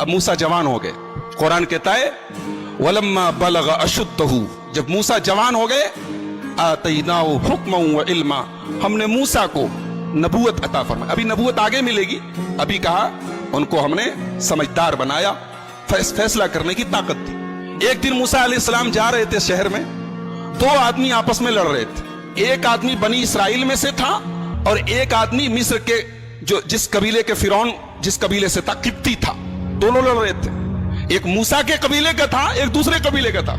अब मूसा जवान हो गए। कुरान कहता है वलम्मा बलग अशुद्धहु, जब मूसा जवान हो गए, आतैनाहु हुक्मन व इल्मा, हमने मूसा को नबूवत अता फरमाई। अभी नबूवत आगे मिलेगी, अभी कहा उनको हमने समझदार बनाया, फैसला करने की ताकत थी। एक दिन मूसा अलैहिस्सलाम जा रहे थे शहर में, दो आदमी आपस में लड़ रहे थे। एक आदमी बनी इसराइल में से था और एक आदमी मिस्र के जो जिस कबीले के फिरौन जिस कबीले से था, किप्ती था। दोनों लड़ रहे थे। एक मूसा के कबीले का था, एक दूसरे कबीले का था।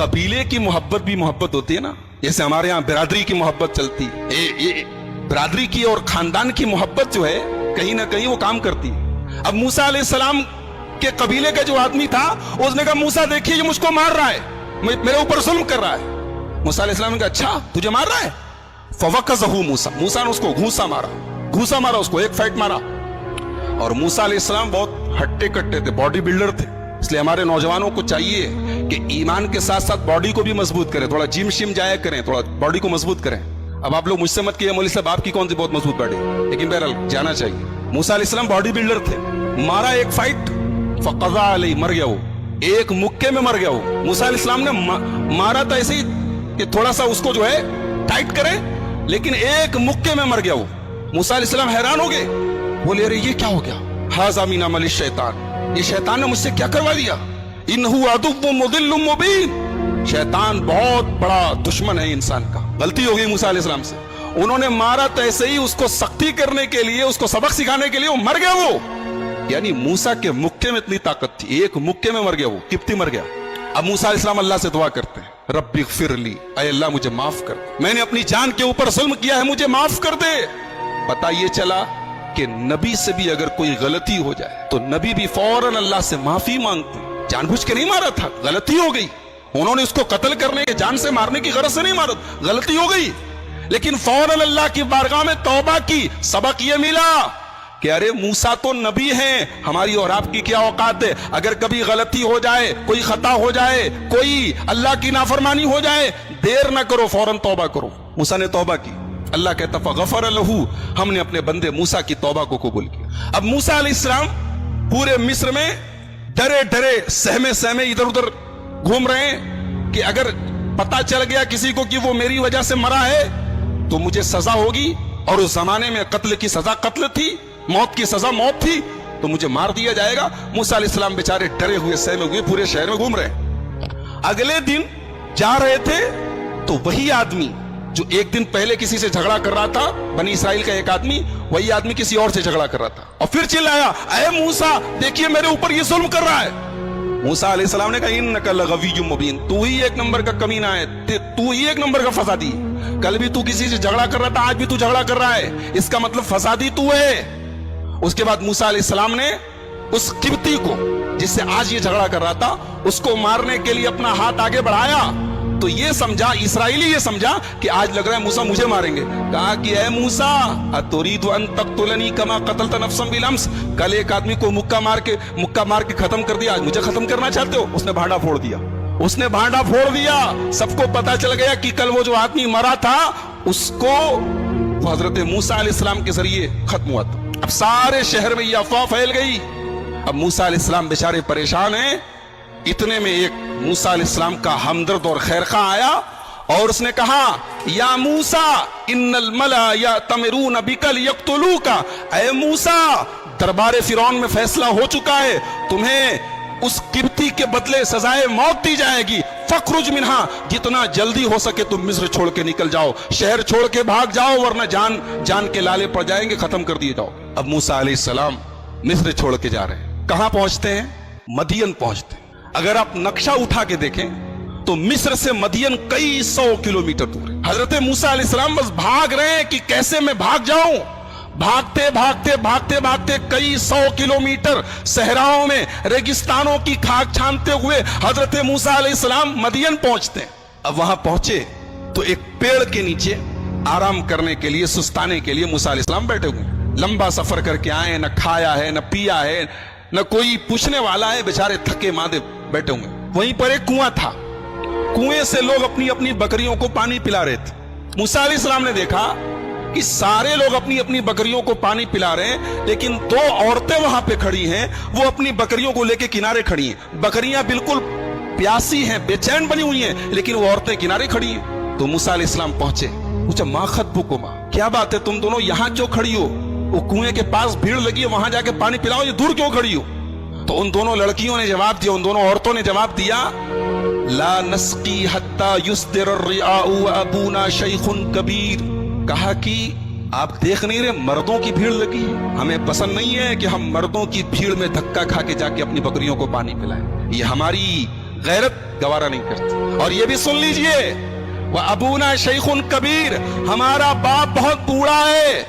कबीले की मोहब्बत भी मोहब्बत होती है ना, जैसे हमारे यहाँ बिरादरी की मोहब्बत चलती है। ये बिरादरी की और खानदान की मोहब्बत जो है कहीं ना कहीं वो काम करती है। अब मूसा अलैहिस्सलाम के कबीले का जो आदमी था, उसने कहा मूसा देखिए ये मुझको मार रहा है, मेरे ऊपर जुल्म कर रहा है। मूसा अलैहिस्सलाम ने कहा अच्छा तुझे मार रहा है? फवक्कज़हु मूसा, मूसा ने उसको घूसा मारा उसको, एक फाइट मारा। और मूसा अलैहिस्सलाम बहुत हट्टे कट्टे थे, बॉडी बिल्डर थे। इसलिए हमारे नौजवानों को चाहिए कि ईमान के साथ साथ बॉडी को भी मजबूत करें, थोड़ा जिम शिम जाया करें, थोड़ा बॉडी को मजबूत करें। अब आप लोग मुझसे मत कहिए मौलवी साहब आपकी कौन सी बहुत मजबूत बॉडी, लेकिन बहरहाल जाना चाहिए। मूसा अलैहिस्सलाम बॉडी बिल्डर थे, मारा एक फाइट, फक़ज़ा अलैहि, मर गया वो, एक मुक्के में मर गया वो। मूसा अलैहिस्सलाम ने मारा था ऐसे ही कि थोड़ा सा उसको जो है टाइट करे, लेकिन एक मुक्के में मर गया वो। मूसा अलैहिस्सलाम हैरान हो गए, बोले अरे ये क्या हो गया? हाज़ा मिन अमलि शैतान, ये शैतान ने मुझसे क्या करवा दिया? इन्नहु अदुव्वुम मुदिल्लुम मुबीन, शैतान बहुत बड़ा दुश्मन है इंसान का। गलती हो गई मूसा अलैहिस्सलाम से, उन्होंने मारा तो ऐसे ही उसको सख्ती करने के लिए, उसको सबक सिखाने के लिए, वो मर गया वो। यानी मूसा के मुक्के में इतनी ताकत थी, एक मुक्के में मर गया वो, किप्ती मर गया। अब मूसा अलैहिस्सलाम अल्लाह से दुआ करते हैं, रब्बी ग़फ़िरली, ऐ अल्लाह मुझे माफ कर, मैंने अपनी जान के ऊपर जुल्म किया है, मुझे माफ कर दे। पता ये चला कि नबी से भी अगर कोई गलती हो जाए तो नबी भी फौरन अल्लाह से माफी मांगते। जानबूझ के नहीं मारा था, गलती हो गई, उन्होंने उसको कत्ल करने के, जान से मारने की गरज से नहीं मारा, गलती हो गई, लेकिन फौरन अल्लाह की बारगाह में तौबा की। सबक ये मिला कि अरे मूसा तो नबी हैं, हमारी और आपकी क्या औकात है? अगर कभी गलती हो जाए, कोई खता हो जाए, कोई अल्लाह की नाफरमानी हो जाए, देर ना करो, फौरन तौबा करो। मूसा ने तौबा की, अल्लाह कहता फ़ग़फ़र लहू, हमने अपने बंदे मूसा की तौबा को कबूल किया। अब मूसा अलैहिस्सलाम पूरे मिस्र में डरे डरे सहमे सहमे इधर उधर घूम रहे हैं कि अगर पता चल गया किसी को कि वो मेरी वजह से मरा है तो मुझे सजा होगी, और उस जमाने में कत्ल की सजा कत्ल थी, मौत की सजा मौत थी, तो मुझे मार दिया जाएगा। मूसा अलैहिस्सलाम बेचारे डरे हुए सहमे हुए पूरे शहर में घूम रहे। अगले दिन जा रहे थे तो वही आदमी जो एक दिन पहले किसी से झगड़ा कर रहा था, बनी इसराइल का एक आदमी, वही आदमी किसी और से झगड़ा कर रहा था और फिर चिल्लाया, अरे मूसा देखिए मेरे ऊपर ये जुल्म कर रहा है। मूसा अलैहिस्सलाम ने कहा इन्नका लग़विय्युम मुबीन, तू ही एक नंबर का कमीना है, तू ही एक नंबर का फसादी। कल भी तू किसी से झगड़ा कर रहा था, आज भी तू झगड़ा कर रहा है, इसका मतलब फसादी तू है। उसके बाद मूसा अलैहिस्सलाम ने उस किब्ती को जिससे आज ये झगड़ा कर रहा था, उसको मारने के लिए अपना हाथ आगे बढ़ाया तो ये समझा, इसराइली ये समझा कि आज लग रहा है मूसा मुझे मारेंगे। कहा कि ऐ मूसा अतुरीदु अन तक़्तुलनी कमा क़तलत नफ़्सन बिलअम्स, कल एक आदमी को मुक्का मार के खत्म कर दिया, आज मुझे खत्म करना चाहते हो? उसने भांडा फोड़ दिया, सबको पता चल गया कि कल वो जो आदमी मरा था उसको हजरत मूसा अलैहिस्सलाम के जरिए खत्म हुआ था। अब सारे शहर में ये अफवाह फैल गई। अब मूसा अलैहिस्सलाम बेचारे परेशान हैं। इतने में एक मूसा अलैहिस्सलाम का हमदर्द और खैरखा आया और उसने कहा, या मूसा इन्नल मला यअतमिरून बिका लियक़्तुलूका, ऐ मूसा दरबार फिरौन में फैसला हो चुका है, तुम्हें उस किब्ती के बदले सजाए मौत दी जाएगी। फ़ख़्रुज मिन्हा, जितना जल्दी हो सके तुम मिस्र छोड़ के निकल जाओ, शहर छोड़ के भाग जाओ, वरना जान के लाले पड़ जाएंगे, खत्म कर दिए जाओ। अब मूसा अलैहिस्सलाम मिस्र छोड़ के जा रहे हैं। कहां पहुंचते हैं? मदियन पहुंचते हैं। अगर आप नक्शा उठा के देखें तो मिस्र से मदियन कई 100 किलोमीटर दूर है। हजरत मूसा अलैहिस्सलाम बस भाग रहे हैं कि कैसे मैं भाग जाऊं। भागते कई 100 किलोमीटर सहराओं में, रेगिस्तानों की खाक छानते हुए हजरत मूसा अलैहिस्सलाम मदियन पहुंचते हैं। अब वहां पहुंचे तो एक पेड़ के नीचे आराम करने के लिए, सुस्ताने के लिए मूसा अलैहिस्सलाम बैठे हुए। लंबा सफर करके आए, न खाया है, न पिया है, न कोई पूछने वाला है, बेचारे थके मांदे बैठे हुए। वहीं पर एक कुआं था, कुएं से लोग अपनी अपनी बकरियों को पानी पिला रहे थे। मूसा अलैहिस्सलाम ने देखा کہ سارے لوگ اپنی اپنی بکریوں کو پانی پلا رہے ہیں، لیکن دو عورتیں وہاں پہ کھڑی ہیں، وہ اپنی بکریوں کو لے کے کنارے کھڑی ہیں، بکریاں بالکل پیاسی ہیں، بے چین بنی ہوئی ہیں، لیکن وہ عورتیں کنارے کھڑی ہیں۔ تو موسیٰ علیہ السلام پہنچے، پوچھا ما خطبکما، کیا بات ہے تم دونوں یہاں کیوں کھڑی ہو؟ وہ کنویں کے پاس بھیڑ لگی ہے، وہاں جا کے پانی پلاؤ، یہ دور کیوں کھڑی ہو؟ تو ان دونوں لڑکیوں نے جواب دیا، ان دونوں عورتوں نے جواب دیا، لا نسقی حتی یصدر الرعاء وابونا شیخ کبیر، کہا کہ آپ دیکھ نہیں رہے مردوں کی بھیڑ لگی ہے، ہمیں پسند نہیں ہے کہ ہم مردوں کی بھیڑ میں دھکا کھا کے جا کے اپنی بکریوں کو پانی پلائیں، یہ ہماری غیرت گوارا نہیں کرتی۔ اور یہ بھی سن لیجئے، وابونا شیخ کبیر، ہمارا باپ بہت بوڑھا ہے،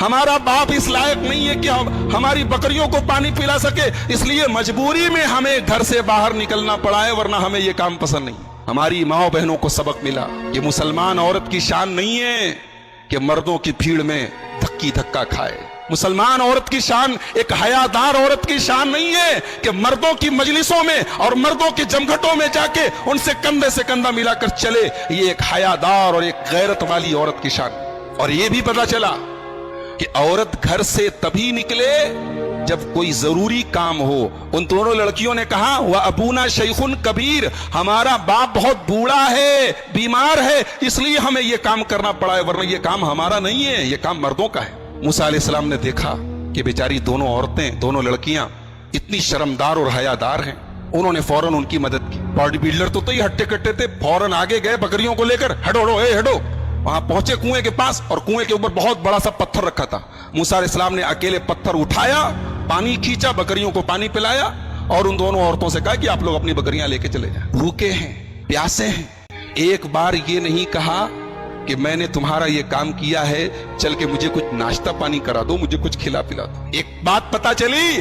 ہمارا باپ اس لائق نہیں ہے کہ ہماری بکریوں کو پانی پلا سکے، اس لیے مجبوری میں ہمیں گھر سے باہر نکلنا پڑا ہے، ورنہ ہمیں یہ کام پسند نہیں۔ ہماری ماں بہنوں کو سبق ملا، یہ مسلمان عورت کی شان نہیں ہے کہ مردوں کی بھیڑ میں دھکی دھکا کھائے، مسلمان عورت کی شان، ایک حیادار عورت کی شان نہیں ہے کہ مردوں کی مجلسوں میں اور مردوں کے جمگھٹوں میں جا کے ان سے کندھے سے کندھا ملا کر چلے، یہ ایک حیادار اور ایک غیرت والی عورت کی شان۔ اور یہ بھی پتا چلا کہ عورت گھر سے تبھی نکلے جب کوئی ضروری کام ہو۔ ان دونوں لڑکیوں نے کہا وَأَبُونَا شَيْخٌ کبیر، ہمارا باپ بہت بوڑھا ہے، بیمار ہے، اس لیے ہمیں یہ کام کرنا پڑا ہے، ورنہ یہ کام ہمارا نہیں ہے، یہ کام مردوں کا ہے۔ موسیٰ علیہ السلام نے دیکھا کہ بیچاری دونوں عورتیں، دونوں لڑکیاں اتنی شرمدار اور حیادار ہیں، انہوں نے فوراً ان کی مدد کی۔ باڈی بلڈر تو ہی ہٹے کٹے تھے، فوراً آگے گئے بکریوں کو لے کر، ہٹو ہٹو اے ہٹو، وہاں پہنچے کنویں کے پاس، اور کنویں کے اوپر بہت بڑا سا پتھر رکھا تھا۔ موسیٰ علیہ السلام نے اکیلے پتھر اٹھایا، پانی کھینچا، بکریوں کو پانی پلایا، اور ان دونوں عورتوں سے کہا کہ آپ لوگ اپنی بکریاں لے کے چلے جائیں، بھوکے ہیں، پیاسے ہیں۔ ایک بار یہ نہیں کہا کہ میں نے تمہارا یہ کام کیا ہے، چل کے مجھے کچھ ناشتہ پانی کرا دو، مجھے کچھ کھلا پلا دو۔ ایک بات پتا چلی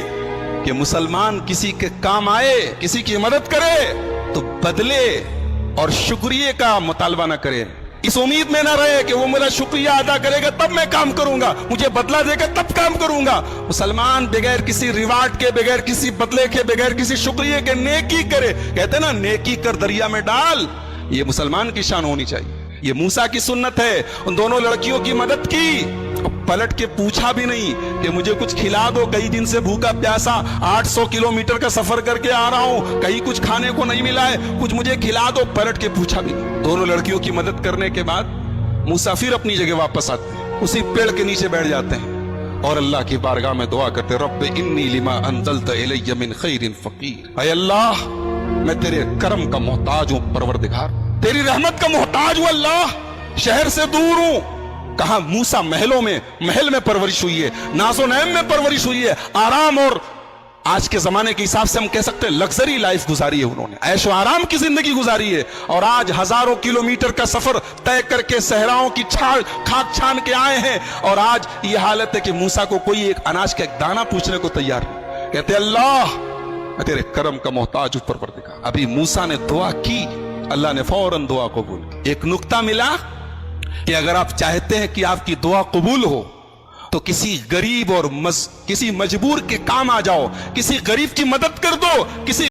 کہ مسلمان کسی کے کام آئے، کسی کی مدد کرے تو بدلے اور شکریہ کا مطالبہ نہ کرے، اس امید میں نہ رہے کہ وہ میرا شکریہ ادا کرے گا تب میں کام کروں گا، مجھے بدلہ دے گا تب کام کروں گا۔ مسلمان بغیر کسی ریوارڈ کے، بغیر کسی بدلے کے، بغیر کسی شکریہ کے نیکی کرے، کہتے ہیں نا نیکی کر دریا میں ڈال، یہ مسلمان کی شان ہونی چاہیے۔ یہ موسیٰ کی سنت ہے، ان دونوں لڑکیوں کی مدد کی، پلٹ کے پوچھا بھی نہیں کہ مجھے کچھ کھلا دو، کئی دن سے بھوکا پیاسا 800 کلومیٹر کا سفر کر کے آ رہا ہوں، کہیں کچھ کھانے کو نہیں ملا ہے، کچھ مجھے کھلا دو، پلٹ کے پوچھا بھی نہیں۔ دونوں لڑکیوں کی مدد کرنے کے بعد موسیٰ پھر اپنی جگہ واپس آتے ہیں، اسی پیڑ کے نیچے بیٹھ جاتے ہیں اور اللہ کی بارگاہ میں دعا کرتے، رب انی لما انزلت الی من خیر فقیر، اے اللہ میں تیرے کرم کا محتاج ہوں پروردگار، تیری رحمت کا محتاج ہوں اللہ، شہر سے دور ہوں۔ کہاں موسیٰ محل میں پرورش ہوئی ہے، ناز و نعیم میں پرورش ہوئی ہے، آرام اور آج کے زمانے کے حساب سے ہم کہہ سکتے ہیں لگزری لائف گزاری ہے، انہوں نے عیش و آرام کی زندگی گزاری ہے، اور آج ہزاروں کلومیٹر کا سفر طے کر کے صحراؤں کی کھاک چھان کے آئے ہیں، اور آج یہ حالت ہے کہ موسیٰ کو کوئی ایک اناج کا ایک دانہ پوچھنے کو تیار نہیں، کہتے اللہ میں تیرے کرم کا محتاج ہوں پروردگار۔ ابھی موسیٰ نے دعا کی، اللہ نے فوراً دعا قبول کی۔ ایک نقطہ ملا کہ اگر آپ چاہتے ہیں کہ آپ کی دعا قبول ہو تو کسی غریب اور کسی مجبور کے کام آ جاؤ، کسی غریب کی مدد کر دو، کسی